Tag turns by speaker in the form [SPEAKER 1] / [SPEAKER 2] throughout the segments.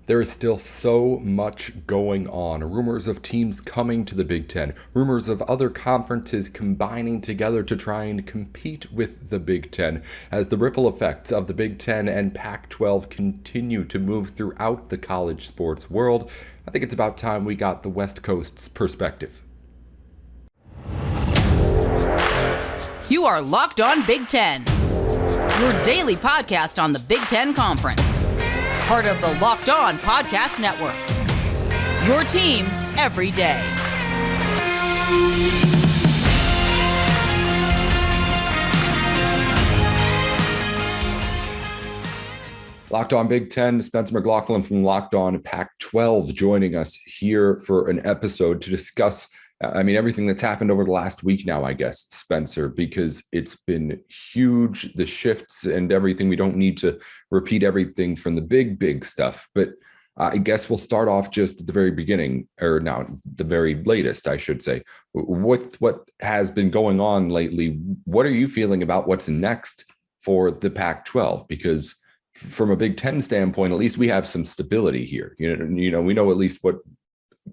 [SPEAKER 1] There is still so much going on. Rumors of teams coming to the Big Ten, rumors of other conferences combining together to try and compete with the Big Ten, as the ripple effects of the Big Ten and Pac-12 continue to move throughout the college sports world. I think it's about time we got the West Coast's perspective.
[SPEAKER 2] You are Locked On Big Ten, your daily podcast on the Big Ten Conference. Part of the Locked On Podcast Network. Your team every day.
[SPEAKER 1] Locked On Big Ten, Spencer McLaughlin from Locked On Pac-12 joining us here for an episode to discuss everything that's happened over the last week now, I guess, Spencer, because it's been huge, the shifts and everything. We don't need to repeat everything from the big stuff, but I guess we'll start off just at the very beginning, or now the very latest, I should say. What has been going on lately? What are you feeling about what's next for the Pac-12? Because from a Big Ten standpoint, at least we have some stability here. We know at least what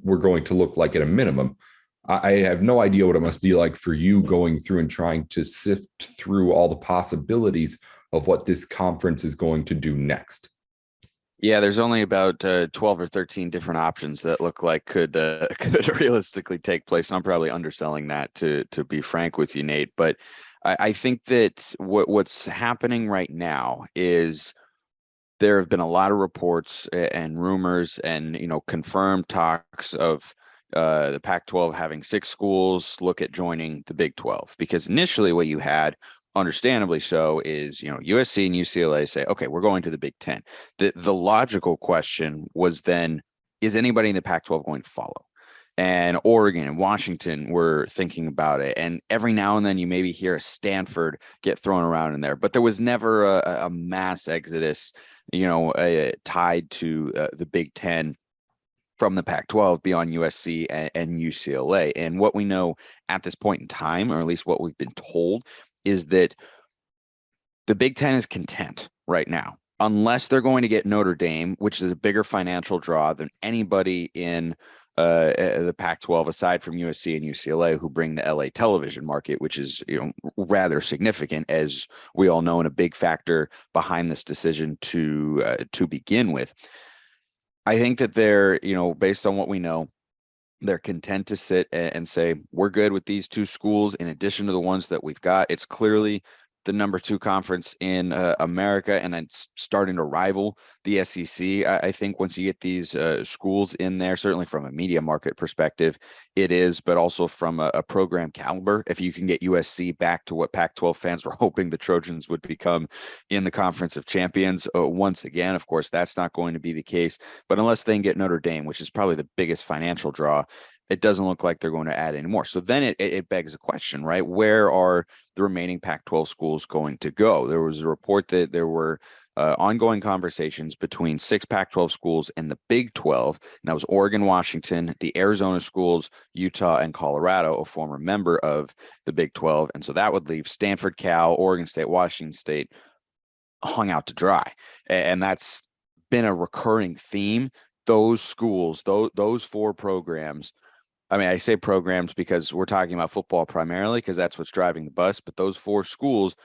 [SPEAKER 1] we're going to look like at a minimum. I have no idea what it must be like for you going through and trying to sift through all the possibilities of what this conference is going to do next.
[SPEAKER 3] Yeah, there's only about 12 or 13 different options that look like could realistically take place. And I'm probably underselling that to be frank with you, Nate. But I think that what's happening right now is there have been a lot of reports and rumors and confirmed talks of the Pac-12 having 6 schools look at joining the Big 12, because initially what you had, understandably so, is USC and UCLA say, okay, we're going to the Big 10. The logical question was then, is anybody in the Pac-12 going to follow? And Oregon and Washington were thinking about it, and every now and then you maybe hear a Stanford get thrown around in there, but there was never a mass exodus tied to the Big 10 from the Pac-12 beyond USC and UCLA. And what we know at this point in time, or at least what we've been told, is that the Big Ten is content right now, unless they're going to get Notre Dame, which is a bigger financial draw than anybody in the Pac-12 aside from USC and UCLA, who bring the LA television market, which is rather significant, as we all know, and a big factor behind this decision to begin with. I think that they're, based on what we know, they're content to sit and say, we're good with these 2 schools in addition to the ones that we've got. It's clearly the number 2 conference in America, and it's starting to rival the SEC. I think once you get these schools in there, certainly from a media market perspective, it is, but also from a program caliber. If you can get USC back to what Pac-12 fans were hoping the Trojans would become in the Conference of Champions, once again, of course, that's not going to be the case. But unless they can get Notre Dame, which is probably the biggest financial draw, it doesn't look like they're going to add any more. So then it begs a question, right? Where are the remaining Pac-12 schools going to go? There was a report that there were ongoing conversations between 6 Pac-12 schools and the Big 12. And that was Oregon, Washington, the Arizona schools, Utah, and Colorado, a former member of the Big 12. And so that would leave Stanford, Cal, Oregon State, Washington State hung out to dry. And that's been a recurring theme. Those schools, those 4 programs, I say programs because we're talking about football primarily, because that's what's driving the bus, but those 4 schools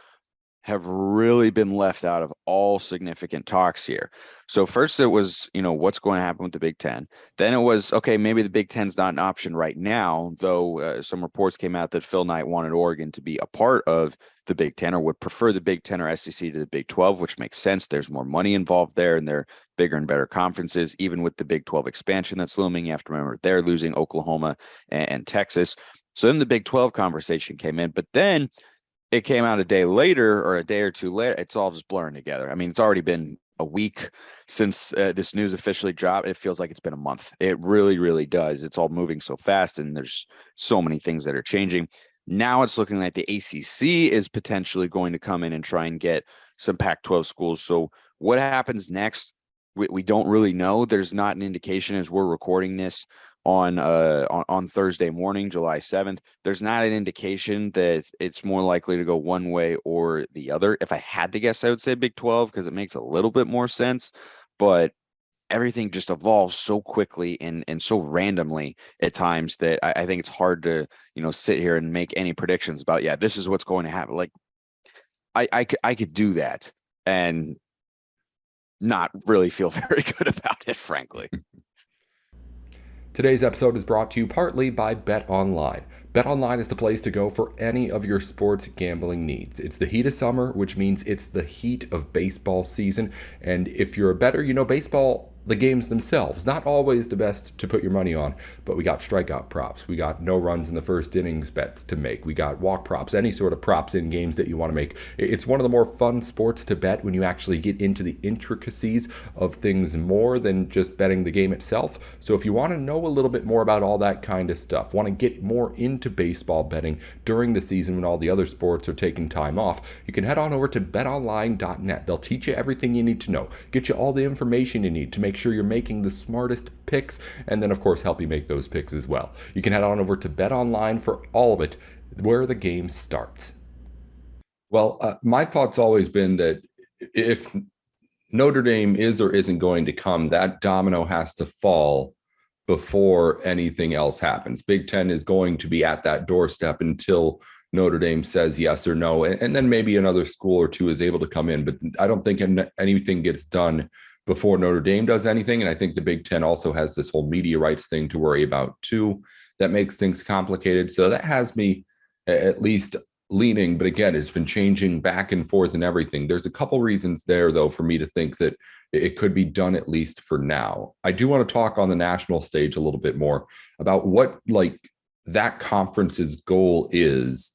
[SPEAKER 3] have really been left out of all significant talks here. So first it was, what's going to happen with the Big Ten. Then it was, okay, maybe the Big Ten's not an option right now, though some reports came out that Phil Knight wanted Oregon to be a part of the Big Ten, or would prefer the Big Ten or SEC to the Big 12, which makes sense. There's more money involved there, and they're bigger and better conferences. Even with the Big 12 expansion that's looming, you have to remember they're losing Oklahoma and Texas. So then the Big 12 conversation came in, but then it came out a day later, or a day or 2 later. It's all just blurring together. It's already been a week since this news officially dropped. It feels like it's been a month. It really, really does. It's all moving so fast, and there's so many things that are changing. Now it's looking like the ACC is potentially going to come in and try and get some Pac-12 schools. So what happens next? We don't really know. There's not an indication, as we're recording this on Thursday morning, July 7th. There's not an indication that it's more likely to go one way or the other. If I had to guess, I would say Big 12, because it makes a little bit more sense. But everything just evolves so quickly and so randomly at times that I think it's hard to, sit here and make any predictions about, yeah, this is what's going to happen. Like I could do that and not really feel very good about it, frankly.
[SPEAKER 1] Today's episode is brought to you partly by BetOnline. BetOnline is the place to go for any of your sports gambling needs. It's the heat of summer, which means it's the heat of baseball season. And if you're a bettor, baseball, the games themselves, not always the best to put your money on, but we got strikeout props. We got no runs in the first innings bets to make. We got walk props, any sort of props in games that you want to make. It's one of the more fun sports to bet when you actually get into the intricacies of things more than just betting the game itself. So if you want to know a little bit more about all that kind of stuff, want to get more into baseball betting during the season when all the other sports are taking time off, you can head on over to betonline.net. They'll teach you everything you need to know, get you all the information you need to make sure you're making the smartest picks, and then of course help you make those picks as well. You can head on over to BetOnline for all of it, where the game starts. Well, my thought's always been that if Notre Dame is or isn't going to come, that domino has to fall before anything else happens. Big Ten is going to be at that doorstep until Notre Dame says yes or no, and then maybe another school or two is able to come in. But I don't think anything gets done before Notre Dame does anything. And I think the Big Ten also has this whole media rights thing to worry about too. That makes things complicated. So that has me at least leaning. But again, it's been changing back and forth and everything. There's a couple reasons there, though, for me to think that it could be done at least for now. I do want to talk on the national stage a little bit more about what that conference's goal is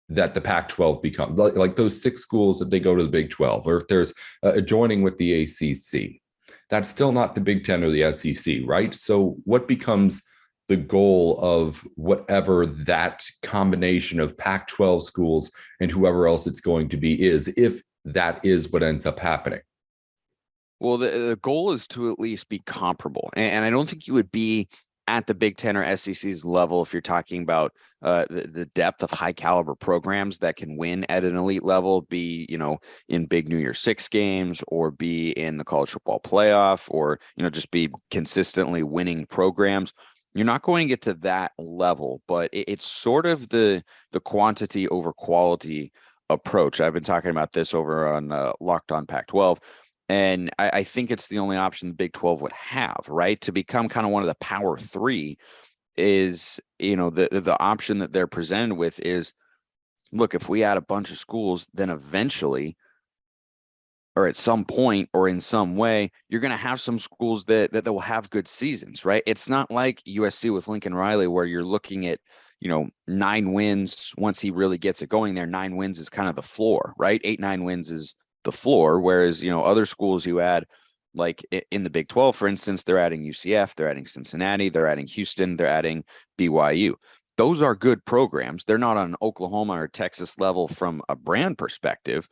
[SPEAKER 1] that the Pac-12 become, like those 6 schools that they go to the Big 12, or if there's a joining with the ACC. That's still not the Big Ten or the SEC, right? So what becomes the goal of whatever that combination of Pac-12 schools and whoever else it's going to be is, if that is what ends up happening?
[SPEAKER 3] Well, the goal is to at least be comparable. And I don't think you would be at the Big Ten or SEC's level if you're talking about the depth of high caliber programs that can win at an elite level, be, in big New Year's Six games, or be in the college football playoff, or, just be consistently winning programs. You're not going to get to that level, but it's sort of the quantity over quality approach. I've been talking about this over on Locked On Pac-12. And I think it's the only option the Big 12 would have, right? To become kind of one of the power 3 is, the option that they're presented with is, look, if we add a bunch of schools, then eventually, or at some point or in some way, you're going to have some schools that will have good seasons, right? It's not like USC with Lincoln Riley, where you're looking at, 9 wins once he really gets it going there. 9 wins is kind of the floor, right? 8-9 wins is the floor, whereas other schools you add, like in the Big 12, for instance, they're adding UCF, they're adding Cincinnati, they're adding Houston, they're adding BYU. Those are good programs. They're not on Oklahoma or Texas level from a brand perspective,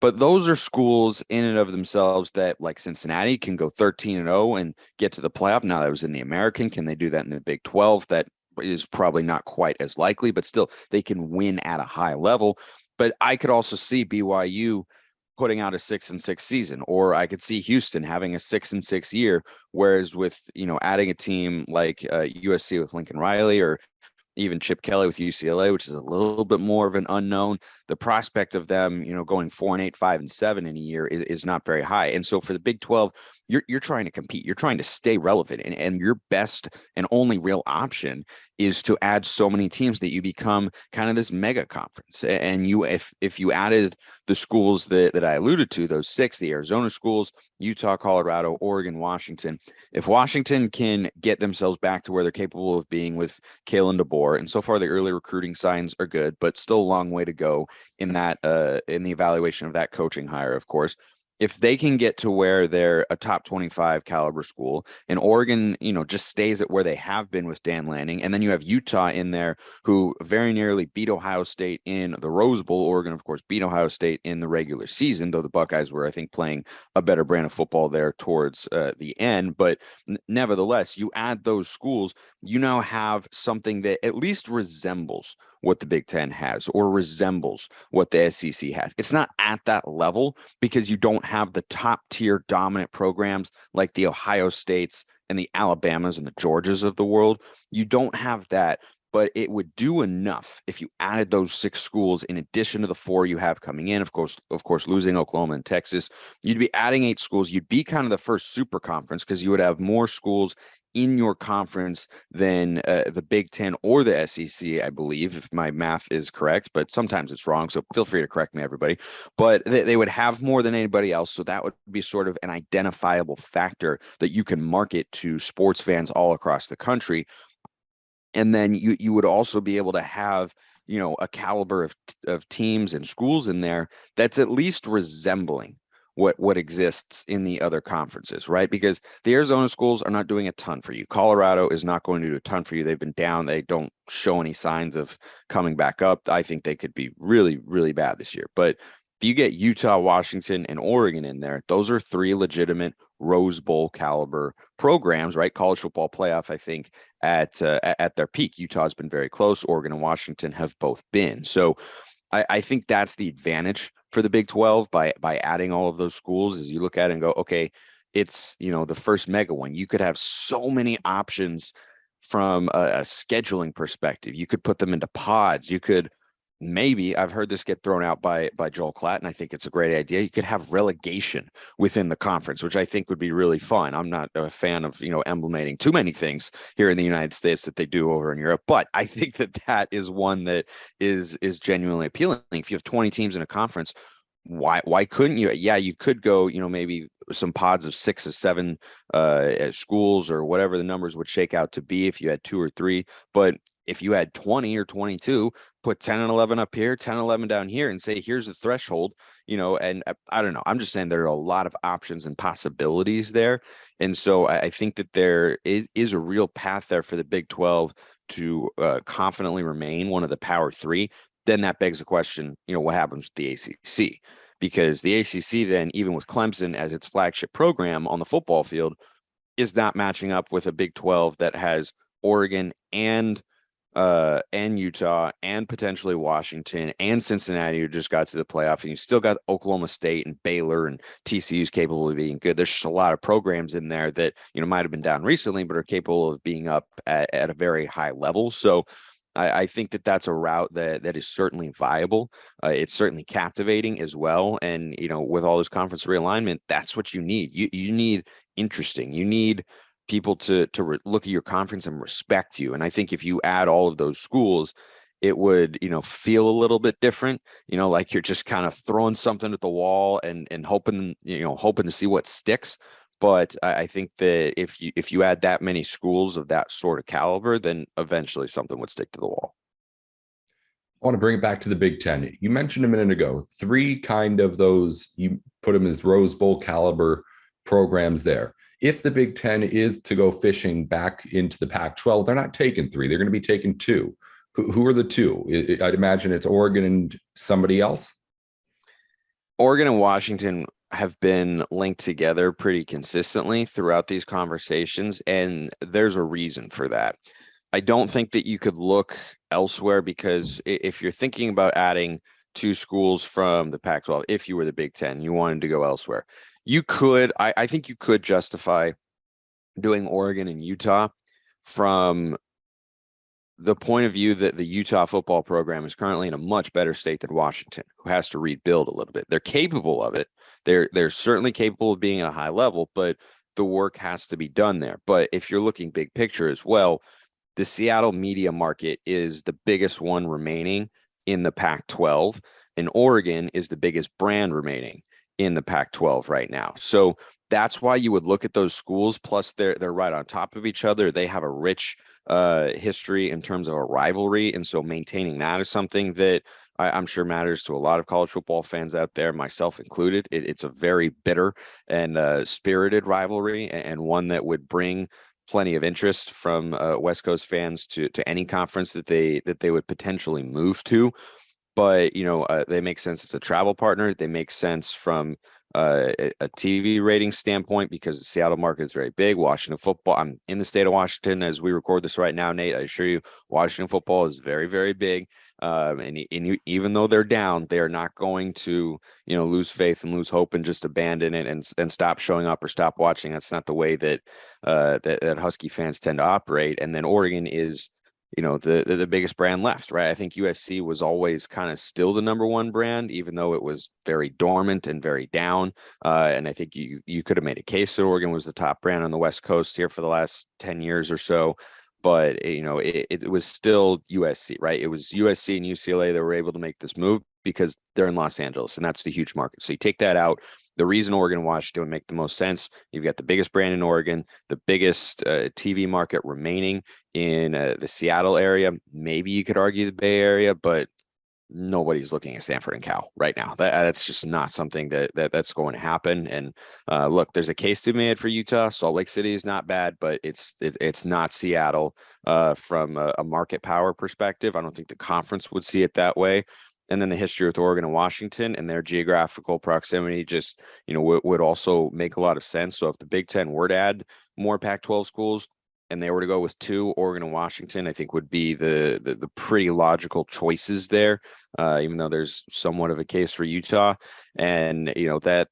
[SPEAKER 3] but those are schools in and of themselves that, like Cincinnati, can go 13-0 and get to the playoff. Now, that was in the American. Can they do that in the Big 12? That is probably not quite as likely, but still they can win at a high level. But I could also see BYU putting out a 6-6 season, or I could see Houston having a 6-6 year. Whereas with, adding a team like USC with Lincoln Riley, or even Chip Kelly with UCLA, which is a little bit more of an unknown, the prospect of them, going 4-8, 5-7 in a year is not very high. And so for the Big 12, you're trying to compete, you're trying to stay relevant, and your best and only real option is to add so many teams that you become kind of this mega conference. And if you added the schools that I alluded to, those 6, the Arizona schools, Utah, Colorado, Oregon, Washington, if Washington can get themselves back to where they're capable of being with Kalen DeBoer, and so far the early recruiting signs are good, but still a long way to go in that in the evaluation of that coaching hire, of course. If they can get to where they're a top 25 caliber school, and Oregon, just stays at where they have been with Dan Lanning, and then you have Utah in there, who very nearly beat Ohio State in the Rose Bowl. Oregon, of course, beat Ohio State in the regular season, though the Buckeyes were, I think, playing a better brand of football there towards the end. But nevertheless, you add those schools, you now have something that at least resembles what the Big Ten has, or resembles what the SEC has. It's not at that level because you don't have the top tier dominant programs like the Ohio States and the Alabamas and the Georgias of the world. You don't have that, but it would do enough if you added those 6 schools in addition to the 4 you have coming in. Of course, losing Oklahoma and Texas, you'd be adding 8 schools. You'd be kind of the first super conference because you would have more schools in your conference than the Big Ten or the SEC, I believe, if my math is correct, but sometimes it's wrong. So feel free to correct me, everybody. But they would have more than anybody else. So that would be sort of an identifiable factor that you can market to sports fans all across the country. And then you would also be able to have, a caliber of teams and schools in there that's at least resembling what exists in the other conferences, right? Because the Arizona schools are not doing a ton for you. Colorado is not going to do a ton for you. They've been down. They don't show any signs of coming back up. I think they could be really, really bad this year. But if you get Utah, Washington, and Oregon in there, those are 3 legitimate Rose Bowl caliber programs, right? College football playoff, I think, at their peak. Utah's been very close. Oregon and Washington have both been. So I think that's the advantage for the Big 12 by adding all of those schools. Is you look at it and go, okay, it's, the first mega one. You could have so many options from a scheduling perspective. You could put them into pods. You could maybe, I've heard this get thrown out by Joel Klatt, and I think it's a great idea. You could have relegation within the conference, which I think would be really fun. I'm not a fan of, emblemating too many things here in the United States that they do over in Europe, but I think that is one that is genuinely appealing. If you have 20 teams in a conference, why couldn't you? Yeah, you could go, maybe some pods of 6 or 7 schools or whatever the numbers would shake out to be if you had 2 or 3, but if you had 20 or 22, put 10 and 11 up here, 10, 11 down here, and say, here's the threshold, and I don't know. I'm just saying there are a lot of options and possibilities there. And so I think that there is a real path there for the Big 12 to confidently remain one of the Power 3. Then that begs the question, what happens with the ACC? Because the ACC then, even with Clemson as its flagship program on the football field, is not matching up with a Big 12 that has Oregon and Utah and potentially Washington and Cincinnati, who just got to the playoff, and you still got Oklahoma State and Baylor and TCU's capable of being good. There's just a lot of programs in there that, might have been down recently, but are capable of being up at a very high level. So I think that's a route that is certainly viable. It's certainly captivating as well. And, with all this conference realignment, that's what you need. You need interesting. You need people to look at your conference and respect you. And I think if you add all of those schools, it would, feel a little bit different, like you're just kind of throwing something at the wall and hoping to see what sticks. But I think that if you add that many schools of that sort of caliber, then eventually something would stick to the wall.
[SPEAKER 1] I want to bring it back to the Big Ten. You mentioned a minute ago, 3 kind of those, you put them as Rose Bowl caliber programs there. If the Big Ten is to go fishing back into the Pac-12, they're not taking 3. They're going to be taking 2. Who are the 2? I'd imagine it's Oregon and somebody else.
[SPEAKER 3] Oregon and Washington have been linked together pretty consistently throughout these conversations, and there's a reason for that. I don't think that you could look elsewhere, because if you're thinking about adding 2 schools from the Pac-12, if you were the Big Ten, you wanted to go elsewhere, you could, I think you could justify doing Oregon and Utah from the point of view that the Utah football program is currently in a much better state than Washington, who has to rebuild a little bit. They're capable of it. They're certainly capable of being at a high level, but the work has to be done there. But if you're looking big picture as well, the Seattle media market is the biggest one remaining in the Pac-12, and Oregon is the biggest brand remaining in the Pac-12 right now. So that's why you would look at those schools. Plus, they're right on top of each other. They have a rich history in terms of a rivalry, and so maintaining that is something that I'm sure matters to a lot of college football fans out there, myself included. It's a very bitter and spirited rivalry, and one that would bring plenty of interest from West Coast fans to any conference that they would potentially move to. But they make sense as a travel partner. They make sense from a TV rating standpoint, because the Seattle market is very big. Washington football, I'm in the state of Washington as we record this right now, Nate. I assure you, Washington football is very, very big. Even though they're down, they are not going to, lose faith and lose hope and just abandon it and stop showing up or stop watching. That's not the way that that Husky fans tend to operate. And then Oregon is, the biggest brand left, right? I think USC was always kind of still the number one brand, even though it was very dormant and very down. And I think you could have made a case that Oregon was the top brand on the West Coast here for the last 10 years or so. But it was still USC, right? It was USC and UCLA that were able to make this move because they're in Los Angeles, and that's the huge market. So you take that out. The reason Oregon and Washington would make the most sense, you've got the biggest brand in Oregon, the biggest TV market remaining in the Seattle area. Maybe you could argue the Bay Area, but nobody's looking at Stanford and Cal right now. That's just not something that's going to happen. And look, there's a case to be made for Utah. Salt Lake City is not bad, but it's not Seattle from a market power perspective. I don't think the conference would see it that way. And then the history with Oregon and Washington and their geographical proximity just, would also make a lot of sense. So if the Big Ten were to add more Pac-12 schools, and they were to go with 2, Oregon and Washington, I think would be the pretty logical choices there, even though there's somewhat of a case for Utah. And,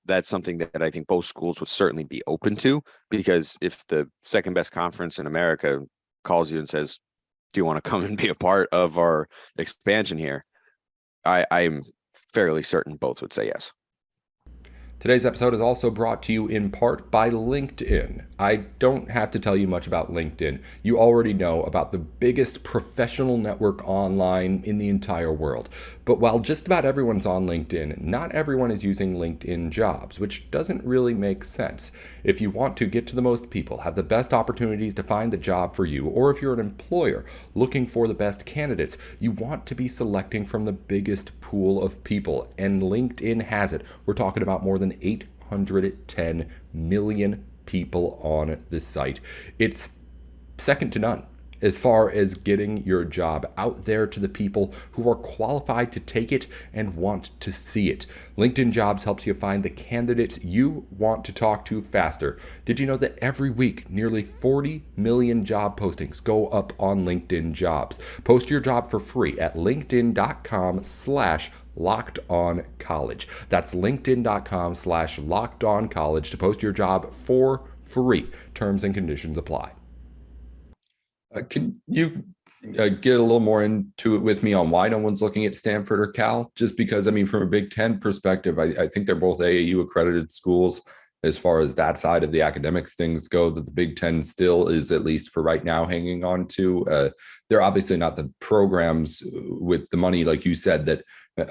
[SPEAKER 3] that's something that I think both schools would certainly be open to, because if the second best conference in America calls you and says, do you want to come and be a part of our expansion here? I'm fairly certain both would say yes.
[SPEAKER 1] Today's episode is also brought to you in part by LinkedIn. I don't have to tell you much about LinkedIn. You already know about the biggest professional network online in the entire world. But while just about everyone's on LinkedIn, not everyone is using LinkedIn Jobs, which doesn't really make sense. If you want to get to the most people, have the best opportunities to find the job for you, or if you're an employer looking for the best candidates, you want to be selecting from the biggest pool of people, and LinkedIn has it. We're talking about more than 810 million people on the site. It's second to none as far as getting your job out there to the people who are qualified to take it and want to see it. LinkedIn Jobs helps you find the candidates you want to talk to faster. Did you know that every week, nearly 40 million job postings go up on LinkedIn Jobs? Post your job for free at linkedin.com/LockedOnCollege. That's linkedin.com/LockedOnCollege to post your job for free. Terms and conditions apply. Can you get a little more into it with me on why no one's looking at Stanford or Cal? Just because, from a Big Ten perspective, I think they're both AAU accredited schools as far as that side of the academics things go, that the Big Ten still is, at least for right now, hanging on to. They're obviously not the programs with the money, like you said, that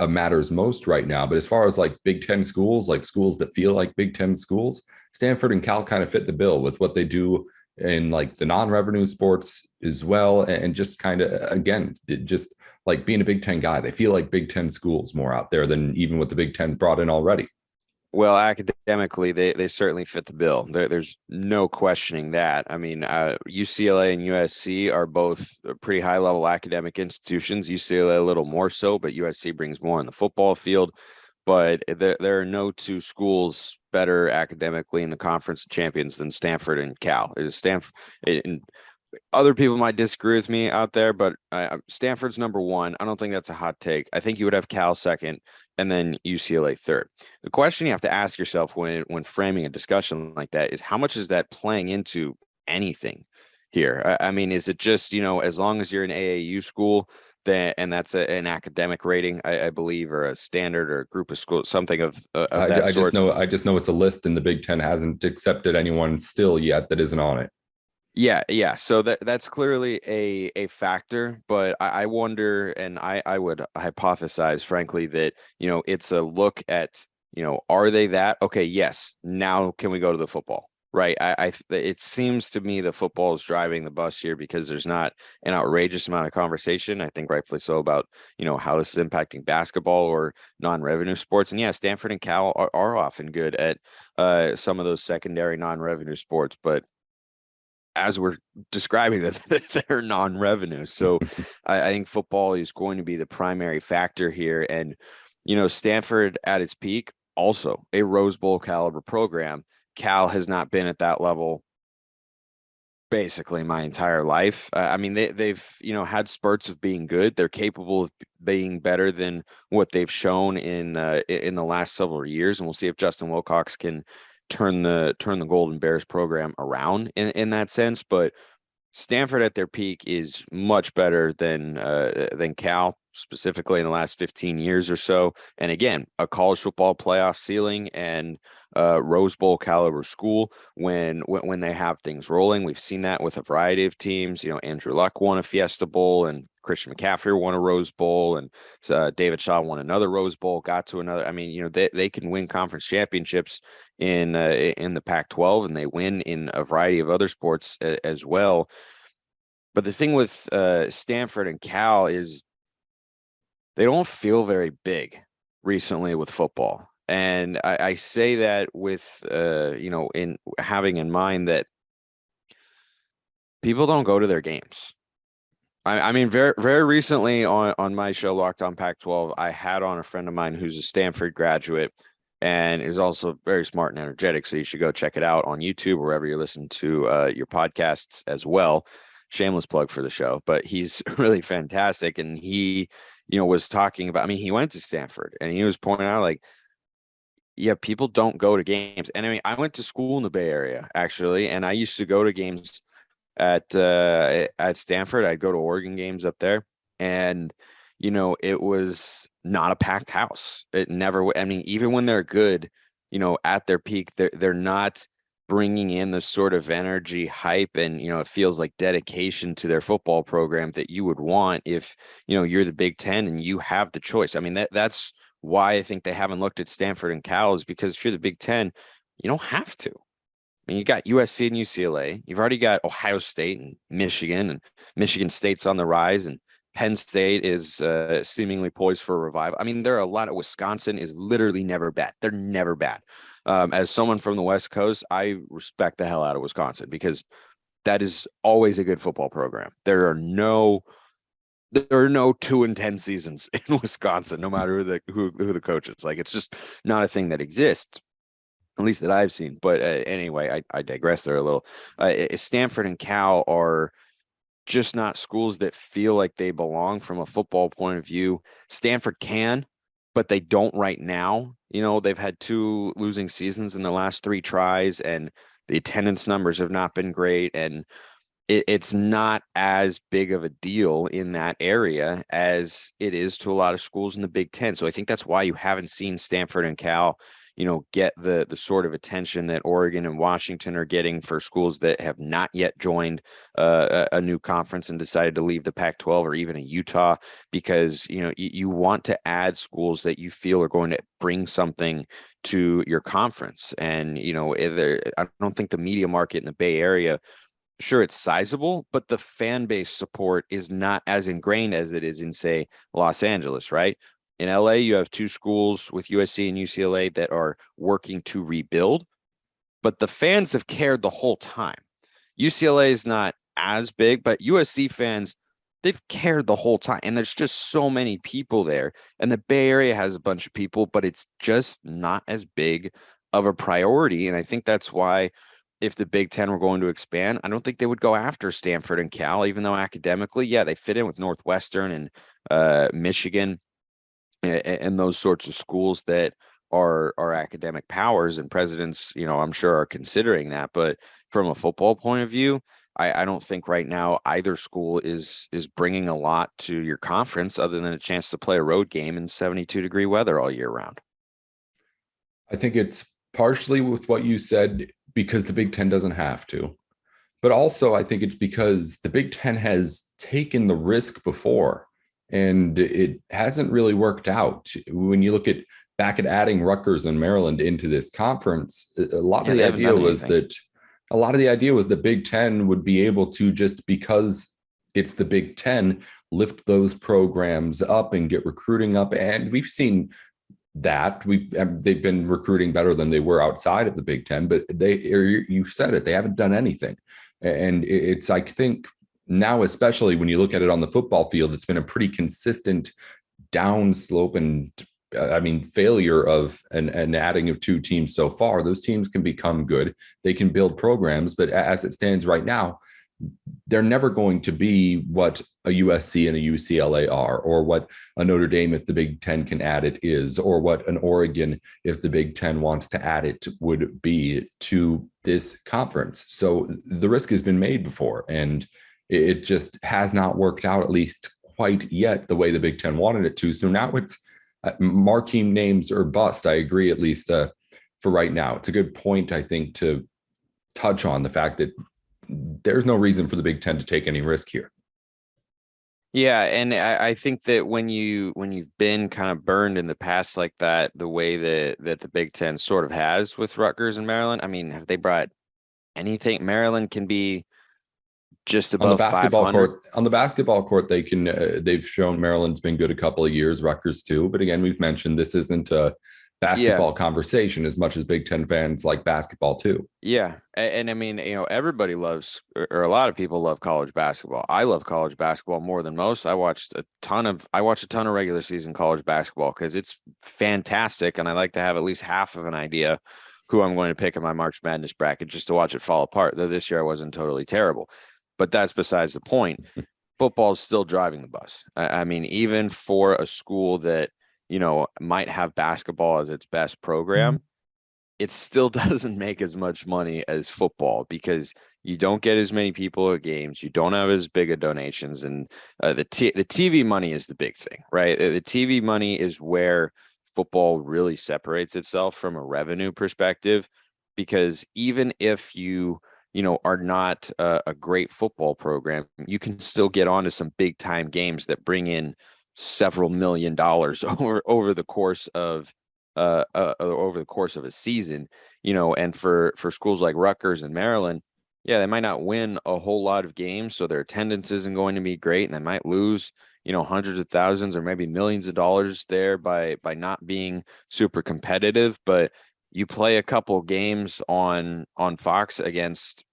[SPEAKER 1] matters most right now. But as far as like Big Ten schools, like schools that feel like Big Ten schools, Stanford and Cal kind of fit the bill with what they do in like the non-revenue sports as well. And just kind of, again, just like being a Big Ten guy, they feel like Big Ten schools more out there than even what the Big Ten's brought in already.
[SPEAKER 3] Well, academically, they certainly fit the bill. There's no questioning that. UCLA and USC are both pretty high-level academic institutions. UCLA a little more so, but USC brings more on the football field. But there are no two schools better academically in the conference champions than Stanford and Cal. It is Stanford, and other people might disagree with me out there, but Stanford's number one. I don't think that's a hot take. I think you would have Cal second, and then UCLA third. The question you have to ask yourself when framing a discussion like that is, how much is that playing into anything here? Is it just, as long as you're an AAU school, and that's an academic rating, I believe, or a standard or a group of schools, something of that sort.
[SPEAKER 1] I just know it's a list, and the Big Ten hasn't accepted anyone still yet that isn't on it.
[SPEAKER 3] Yeah. So that's clearly a factor, but I wonder, and I would hypothesize, frankly, that it's a look at are they that? Okay, yes. Now can we go to the football? Right. It seems to me the football is driving the bus here, because there's not an outrageous amount of conversation, I think rightfully so, about, how this is impacting basketball or non-revenue sports. And yeah, Stanford and Cal are often good at some of those secondary non-revenue sports, but as we're describing them, they're non-revenue. So I think football is going to be the primary factor here. And, Stanford at its peak, also a Rose Bowl caliber program. Cal has not been at that level basically my entire life. I mean, they've had spurts of being good. They're capable of being better than what they've shown in the last several years, and we'll see if Justin Wilcox can turn the Golden Bears program around in that sense. But Stanford at their peak is much better than Cal, specifically in the last 15 years or so. And again, a college football playoff ceiling and Rose Bowl caliber school when they have things rolling. We've seen that with a variety of teams. Andrew Luck won a Fiesta Bowl, and Christian McCaffrey won a Rose Bowl, and David Shaw won another Rose Bowl, got to another. I mean, they can win conference championships in the Pac-12, and they win in a variety of other sports as well. But the thing with Stanford and Cal is they don't feel very big recently with football. And I say that with, in having in mind that people don't go to their games. I mean, very, very recently on my show, Locked On Pac-12, I had on a friend of mine who's a Stanford graduate and is also very smart and energetic. So you should go check it out on YouTube, wherever you listen to your podcasts as well. Shameless plug for the show, but he's really fantastic. And he, was talking about, I mean, he went to Stanford and he was pointing out like, yeah, people don't go to games. And I mean, I went to school in the Bay Area actually, and I used to go to games at Stanford. I'd go to Oregon games up there, and it was not a packed house. It never. I mean, even when they're good, at their peak, they're not bringing in the sort of energy, hype, and it feels like dedication to their football program that you would want if you're the Big Ten and you have the choice. I mean, that's why I think they haven't looked at Stanford and Cal, is because if you're the Big Ten, you don't have to. I mean, you got USC and UCLA. You've already got Ohio State and Michigan State's on the rise, and Penn State is seemingly poised for a revival. I mean, there are a lot of Wisconsin is literally never bad. They're never bad. As someone from the West Coast, I respect the hell out of Wisconsin because that is always a good football program. There are no 2-10 seasons in Wisconsin, no matter who the coach is. Like, it's just not a thing that exists, at least that I've seen. But anyway, I digress there a little. Stanford and Cal are just not schools that feel like they belong from a football point of view. Stanford can, but they don't right now. They've had 2 losing seasons in the last 3 tries, and the attendance numbers have not been great. And it's not as big of a deal in that area as it is to a lot of schools in the Big Ten. So I think that's why you haven't seen Stanford and Cal, get the sort of attention that Oregon and Washington are getting for schools that have not yet joined a new conference and decided to leave the Pac-12, or even a Utah, because, you want to add schools that you feel are going to bring something to your conference. And, I don't think the media market in the Bay Area, sure, it's sizable, but the fan base support is not as ingrained as it is in, say, Los Angeles, right? In LA, you have 2 schools with USC and UCLA that are working to rebuild, but the fans have cared the whole time. UCLA is not as big, but USC fans, they've cared the whole time. And there's just so many people there. And the Bay Area has a bunch of people, but it's just not as big of a priority. And I think that's why, if the Big Ten were going to expand, I don't think they would go after Stanford and Cal, even though academically, yeah, they fit in with Northwestern and Michigan and those sorts of schools that are academic powers, and presidents, I'm sure are considering that. But from a football point of view, I don't think right now either school is bringing a lot to your conference other than a chance to play a road game in 72-degree weather all year round.
[SPEAKER 1] I think it's partially with what you said, because the Big Ten doesn't have to. But also, I think it's because the Big Ten has taken the risk before, and it hasn't really worked out. When you look back at adding Rutgers and Maryland into this conference, a lot of the idea was that Big Ten would be able to, just because it's the Big Ten, lift those programs up and get recruiting up. And we've seen that they've been recruiting better than they were outside of the Big Ten, but you said it, they haven't done anything. And it's, I think now, especially when you look at it on the football field, it's been a pretty consistent downslope and failure of an adding of two teams so far. Those teams can become good. They can build programs, but as it stands right now, they're never going to be what a USC and a UCLA are, or what a Notre Dame, if the Big Ten can add it, is, or what an Oregon, if the Big Ten wants to add it, would be to this conference. So the risk has been made before, and it just has not worked out, at least quite yet, the way the Big Ten wanted it to. So now it's marquee names or bust. I agree, at least for right now. It's a good point, I think, to touch on the fact that there's no reason for the Big Ten to take any risk here.
[SPEAKER 3] Yeah, and I think that when you've been kind of burned in the past like that, the way that the Big Ten sort of has with Rutgers and Maryland, I mean, have they brought anything? Maryland can be just above
[SPEAKER 1] on the basketball
[SPEAKER 3] 500.
[SPEAKER 1] court. On the basketball court, they can. They've shown Maryland's been good a couple of years. Rutgers too, but again, we've mentioned this isn't a basketball conversation as much as Big Ten fans like basketball too.
[SPEAKER 3] Yeah. And I mean, everybody loves, or a lot of people love college basketball. I love college basketball more than most. I watch a ton of regular season college basketball because it's fantastic. And I like to have at least half of an idea who I'm going to pick in my March Madness bracket just to watch it fall apart. Though this year I wasn't totally terrible, but that's besides the point. Football is still driving the bus. I mean, even for a school that, might have basketball as its best program, it still doesn't make as much money as football because you don't get as many people at games. You don't have as big of donations. And the TV money is the big thing, right? The TV money is where football really separates itself from a revenue perspective, because even if you are not a great football program, you can still get onto some big time games that bring in several $1 million over the course of a season, and for schools like Rutgers and Maryland, yeah, they might not win a whole lot of games, so their attendance isn't going to be great, and they might lose, hundreds of thousands or maybe millions of dollars there by not being super competitive. But you play a couple games on Fox against,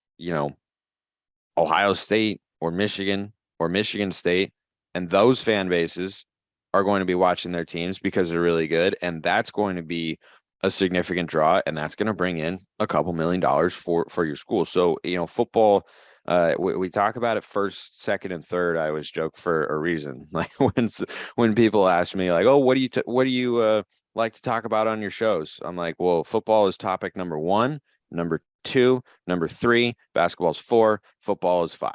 [SPEAKER 3] Ohio State or Michigan State, and those fan bases are going to be watching their teams because they're really good. And that's going to be a significant draw. And that's going to bring in a couple $1 million for your school. So, football, we talk about it first, second, and third. I always joke for a reason. Like when people ask me like, oh, what do you like to talk about on your shows? I'm like, well, football is topic number 1, number 2, number 3, basketball's 4, football is 5.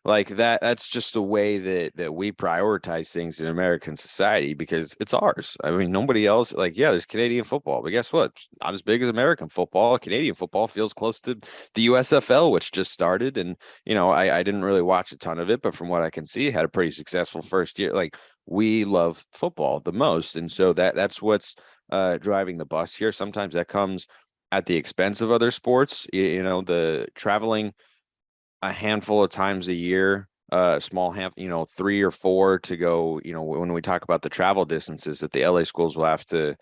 [SPEAKER 3] Like that's just the way that we prioritize things in American society because it's ours. I mean, nobody else, like, yeah, there's Canadian football, but guess what? It's not as big as American football. Canadian football feels close to the USFL, which just started. And, I didn't really watch a ton of it, but from what I can see, had a pretty successful first year. Like, we love football the most. And so that's what's driving the bus here. Sometimes that comes at the expense of other sports, the traveling a handful of times a year, small 3 or 4 to go, when we talk about the travel distances that the LA schools will have to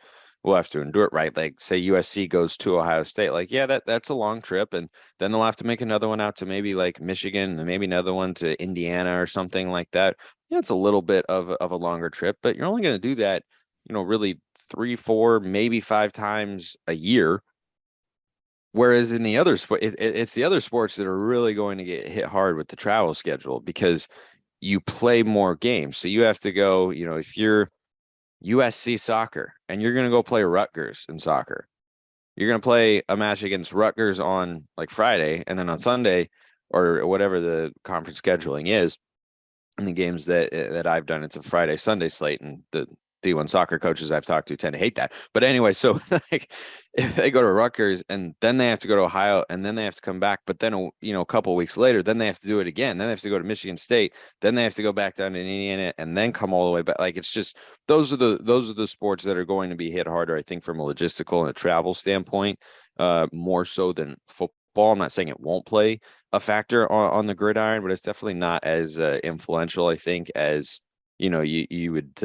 [SPEAKER 3] endure, right? Like say USC goes to Ohio State, like, yeah, that's a long trip. And then they'll have to make another one out to maybe like Michigan and maybe another one to Indiana or something like that. Yeah, it's a little bit of a longer trip, but you're only going to do that, really 3, 4, maybe 5 times a year. Whereas in the other sport, it's the other sports that are really going to get hit hard with the travel schedule because you play more games. So you have to go, if you're USC soccer and you're going to go play Rutgers in soccer, you're going to play a match against Rutgers on like Friday, and then on Sunday or whatever the conference scheduling is. In the games that I've done, it's a Friday, Sunday slate, and the D1 soccer coaches I've talked to tend to hate that. But anyway, so like if they go to Rutgers and then they have to go to Ohio and then they have to come back, but then, a couple of weeks later, then they have to do it again. Then they have to go to Michigan State. Then they have to go back down to Indiana and then come all the way back. Like, it's just, those are the sports that are going to be hit harder, I think, from a logistical and a travel standpoint, more so than football. I'm not saying it won't play a factor on the gridiron, but it's definitely not as influential, I think, as you would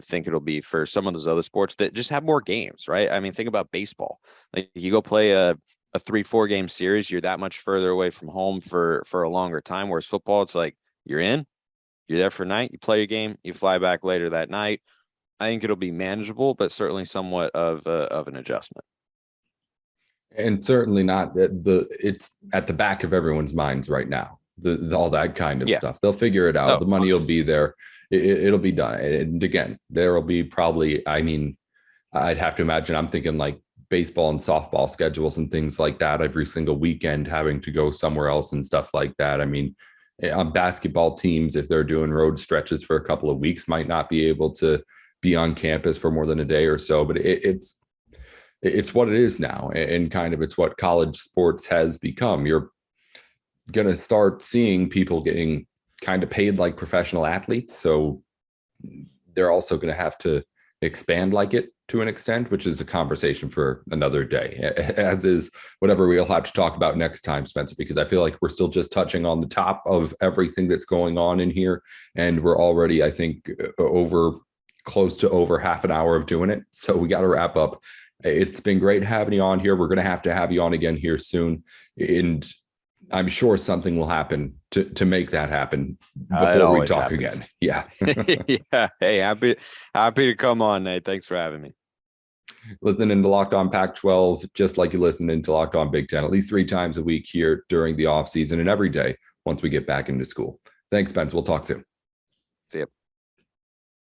[SPEAKER 3] think it'll be for some of those other sports that just have more games, right? I mean, think about baseball. Like, you go play a 3-4 game series, you're that much further away from home for a longer time. Whereas football, it's like you're there for a night, you play your game, you fly back later that night. I think it'll be manageable, but certainly somewhat of an adjustment.
[SPEAKER 1] And certainly not it's at the back of everyone's minds right now. All that kind of stuff. They'll figure it out.
[SPEAKER 3] Oh,
[SPEAKER 1] the money will be there. It'll be done. And again, there will be probably, I mean, I'd have to imagine, I'm thinking like baseball and softball schedules and things like that every single weekend, having to go somewhere else and stuff like that. I mean, on basketball teams, if they're doing road stretches for a couple of weeks, might not be able to be on campus for more than a day or so, but it's what it is now. And kind of, it's what college sports has become. You're going to start seeing people getting kind of paid like professional athletes. So they're also going to have to expand like it to an extent, which is a conversation for another day, as is whatever we'll have to talk about next time, Spencer, because I feel like we're still just touching on the top of everything that's going on in here. And we're already, I think, close to over half an hour of doing it. So we got to wrap up. It's been great having you on here. We're going to have you on again here soon. And I'm sure something will happen to make that happen before we talk again. Yeah.
[SPEAKER 3] Yeah. Hey, happy to come on, Nate. Thanks for having me.
[SPEAKER 1] Listening to Locked On Pac-12, just like you listen into Locked On Big Ten, at least 3 times a week here during the off season and every day once we get back into school. Thanks, Spence. We'll talk soon.